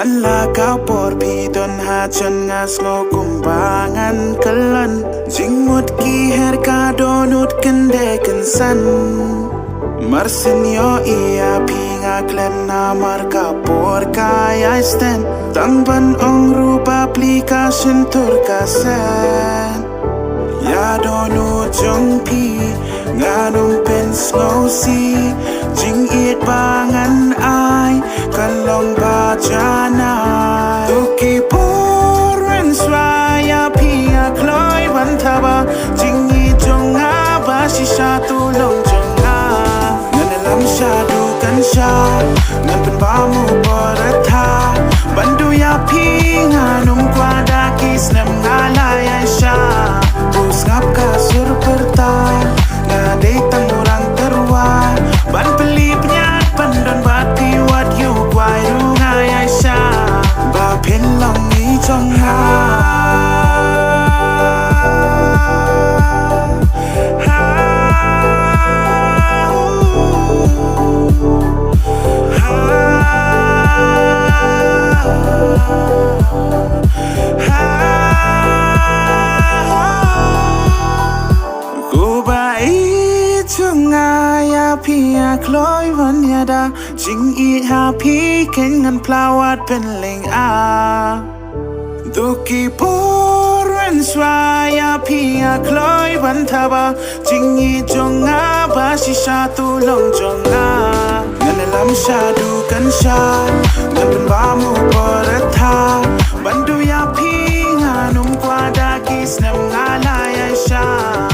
Manlakaw por pidon hajan ngas ngo kumbangan kalan Jingmut ki her ka donut kende kensan Marsenyo iya pinga klem na marka por kaya sten Tangban ong rupa aplikasyon turkasen Ya donu jong pi nganong pens ngo si Jing it bangan ay kalong bajanay Tuki poren swaya pia kloy bantaba Jing it jong aba shisha tulong jong Nganalam siya dukan siya Ngan bamu beretha Bandu ya pi nganong kwada kis nem ngalay siya Bus ngap kasur perta Ngadai tang orang terwa Ban pelipnya pandon bati wat yu kwai rungai Aisyah Ba pen long ni chong ha Pia kloy van yada Jing i happy ken ngan plawat pen ling a Duki poren swaya pia kloy van taba Jing i jonga ba shisha tulong jonga Nganalam sya dukan sya Ngan bamu beretha Bandu ya pi nganum kwada kis nem ngalay Aisyah